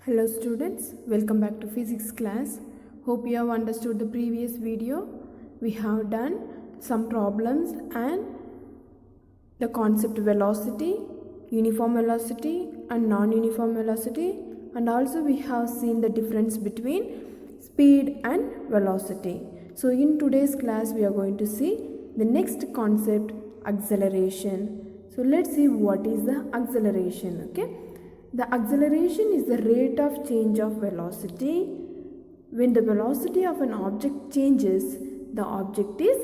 Hello students, welcome back to physics class. Hope you have understood the previous video. We have done some problems and the concept velocity, uniform velocity and non-uniform velocity, and also we have seen the difference between speed and velocity. So in today's class we are going to see the next concept, acceleration. So let's see what is the acceleration. The acceleration is the rate of change of velocity. When the velocity of an object changes, the object is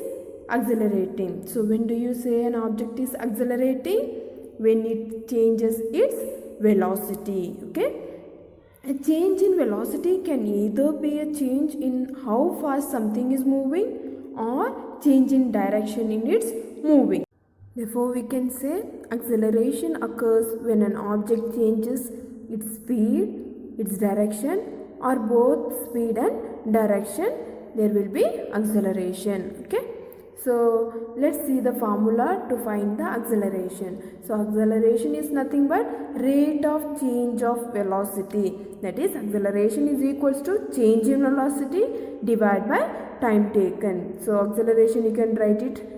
accelerating. So when do you say an object is accelerating? When it changes its velocity. A change in velocity can either be a change in how fast something is moving or change in direction in its moving. Therefore, we can say acceleration occurs when an object changes its speed, its direction, or both speed and direction. There will be acceleration. So, let's see the formula to find the acceleration. So, acceleration is nothing but rate of change of velocity. That is, acceleration is equals to change in velocity divided by time taken. So, acceleration you can write it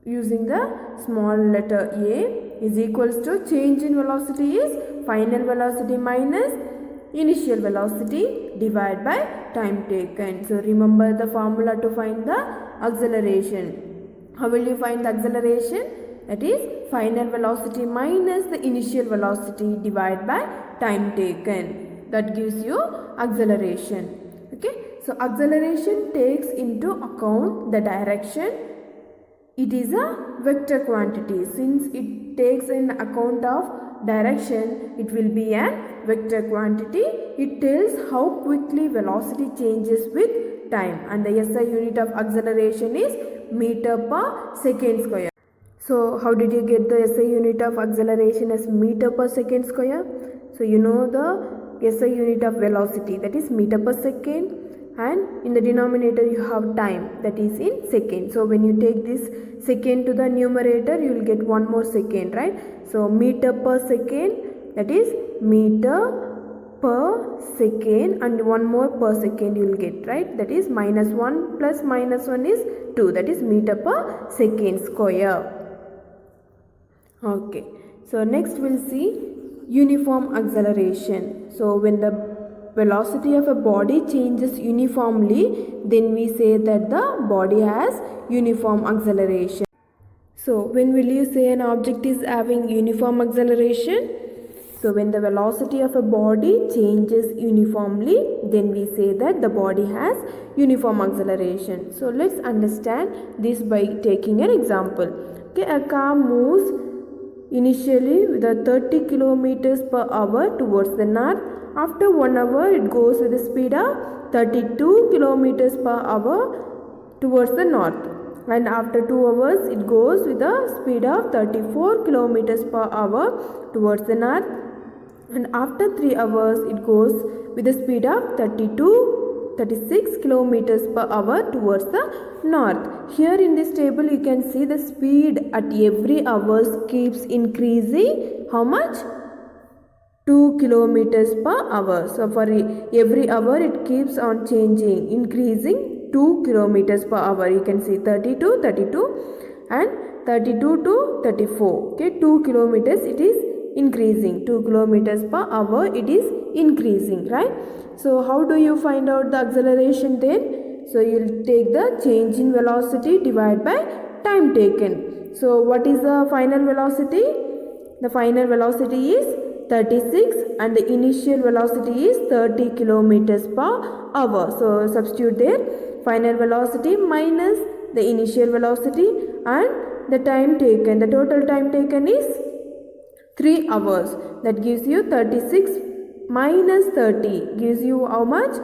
using the small letter a is equals to change in velocity is final velocity minus initial velocity divided by time taken. So remember the formula to find the acceleration. How will you find the acceleration? That is final velocity minus the initial velocity divided by time taken. That gives you acceleration. So acceleration takes into account the direction. It is a vector quantity. Since it takes in account of direction, it will be a vector quantity. It tells how quickly velocity changes with time, and the SI unit of acceleration is meter per second square. So how did you get the SI unit of acceleration as meter per second square? So you know the SI unit of velocity, that is meter per second, and in the denominator you have time, that is in second. So when you take this second to the numerator, you will get one more second, right? So meter per second, that is meter per second, and one more per second you will get, right? That is minus 1 plus minus 1 is 2, that is meter per second square. So next we'll see uniform acceleration. So when the velocity of a body changes uniformly, then we say that the body has uniform acceleration. So when will you say an object is having uniform acceleration? So when the velocity of a body changes uniformly, then we say that the body has uniform acceleration. So let's understand this by taking an example. A car moves initially with a 30 kilometers per hour towards the north. After 1 hour, it goes with a speed of 32 kilometers per hour towards the north. And after 2 hours, it goes with a speed of 34 kilometers per hour towards the north. And after 3 hours, it goes with a speed of 36 kilometers per hour towards the north. Here in this table, you can see the speed at every hour keeps increasing. How much? 2 kilometers per hour. So for every hour it keeps on changing, increasing 2 kilometers per hour. You can see 30 to 32 and 32 to 34. 2 kilometers it is increasing. 2 kilometers per hour it is increasing, right? So how do you find out the acceleration then? So you'll take the change in velocity divided by time taken. So what is the final velocity? The final velocity is 36 and the initial velocity is 30 kilometers per hour. So substitute there, final velocity minus the initial velocity and the time taken. The total time taken is 3 hours. That gives you 36 minus 30 gives you how much?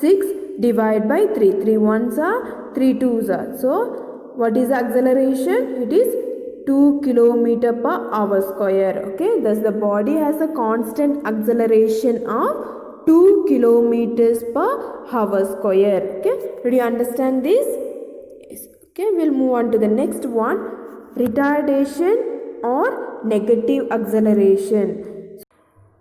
6 divided by 3. 3 ones are, 3 twos are. So what is the acceleration? It is 2 kilometer per hour square. Thus the body has a constant acceleration of 2 kilometers per hour square. Did you understand this? Yes. We'll move on to the next one, retardation or negative acceleration.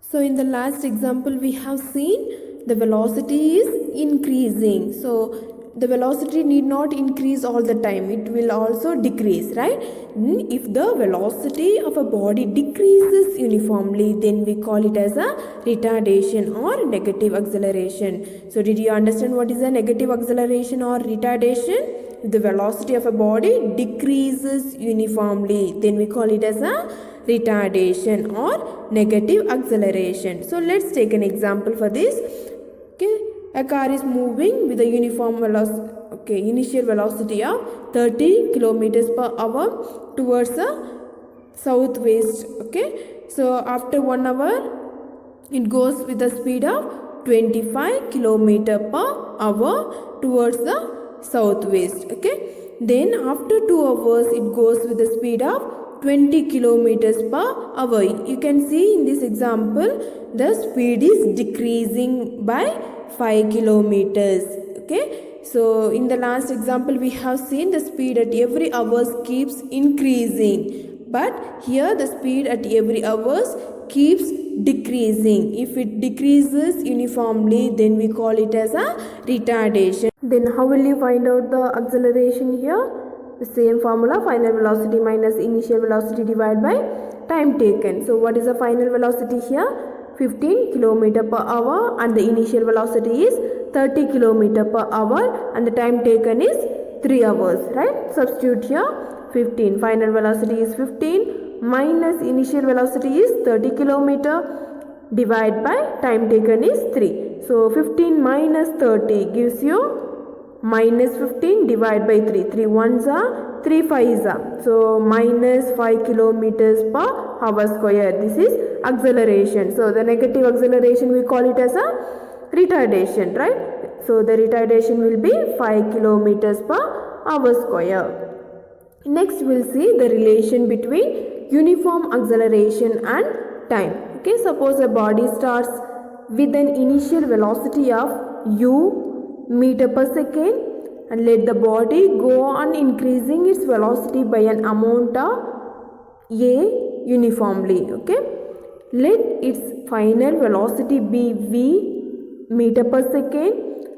So in the last example we have seen the velocity is increasing. So the velocity need not increase all the time, it will also decrease, right? If the velocity of a body decreases uniformly, then we call it as a retardation or negative acceleration. So did you understand what is a negative acceleration or retardation? If the velocity of a body decreases uniformly, then we call it as a retardation or negative acceleration. So let's take an example for this. Okay, a car is moving with a uniform velocity, initial velocity of 30 kilometers per hour towards the southwest. Okay, so after 1 hour it goes with a speed of 25 kilometer per hour towards the southwest. Okay, then after 2 hours it goes with the speed of 20 kilometers per hour. You can see in this example the speed is decreasing by 5 kilometers. Okay, so in the last example we have seen the speed at every hours keeps increasing, but here the speed at every hours keeps decreasing. If it decreases uniformly, then we call it as a retardation. Then how will you find out the acceleration here? The same formula, final velocity minus initial velocity divided by time taken. So what is the final velocity here? 15 km per hour, and the initial velocity is 30 km per hour, and the time taken is 3 hours, right? Substitute here 15. Final velocity is 15 minus initial velocity is 30 km divided by time taken is 3. So 15 minus 30 gives you minus 15 divided by 3. 3 ones are 3 5s are. So minus 5 kilometers per hour square. This is acceleration. So the negative acceleration we call it as a retardation, right? So the retardation will be 5 kilometers per hour square. Next we'll see the relation between uniform acceleration and time. Okay, suppose a body starts with an initial velocity of u meter per second, and let the body go on increasing its velocity by an amount of a uniformly. Okay, let its final velocity be v meter per second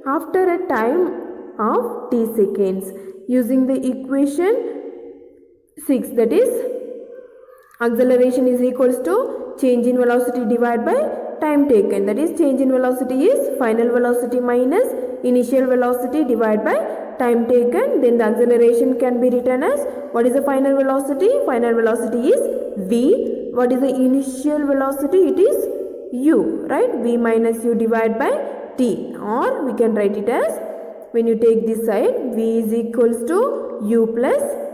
after a time of t seconds, using the equation 6, that is acceleration is equals to change in velocity divided by time taken, that is change in velocity is final velocity minus initial velocity divided by time taken. Then the acceleration can be written as, what is the final velocity? Final velocity is v. What is the initial velocity? It is u, right? V minus u divided by t, or we can write it as, when you take this side, v is equals to u plus at.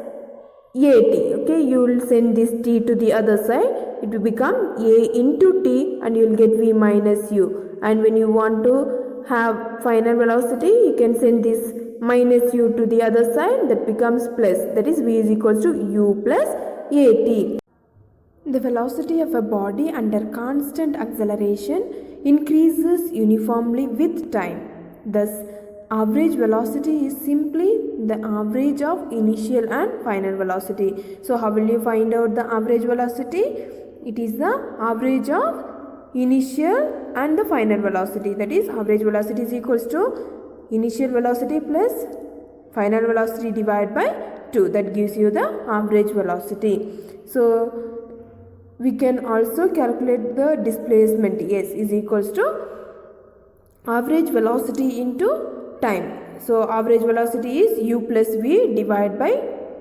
Okay, you will send this t to the other side, it will become a into t, and you will get v minus u. And when you want to have final velocity, you can send this minus u to the other side, that becomes plus, that is v is equals to u plus at. The velocity of a body under constant acceleration increases uniformly with time. Thus, average velocity is simply the average of initial and final velocity. So how will you find out the average velocity? It is the average of initial and the final velocity, that is average velocity is equals to initial velocity plus final velocity divided by 2, that gives you the average velocity. So we can also calculate the displacement, s is equals to average velocity into time. So average velocity is u plus v divided by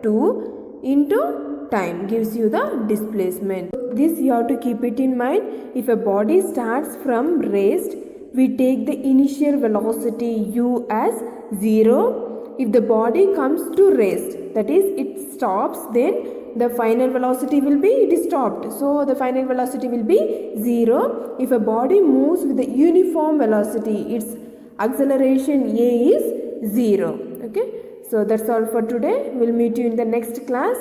2 into time, gives you the displacement. This you have to keep it in mind. If a body starts from rest, we take the initial velocity u as 0. If the body comes to rest, that is it stops, then the final velocity will be, it is stopped. So the final velocity will be 0. If a body moves with the uniform velocity, its acceleration a is 0. Okay, so that's all for today. We'll meet you in the next class.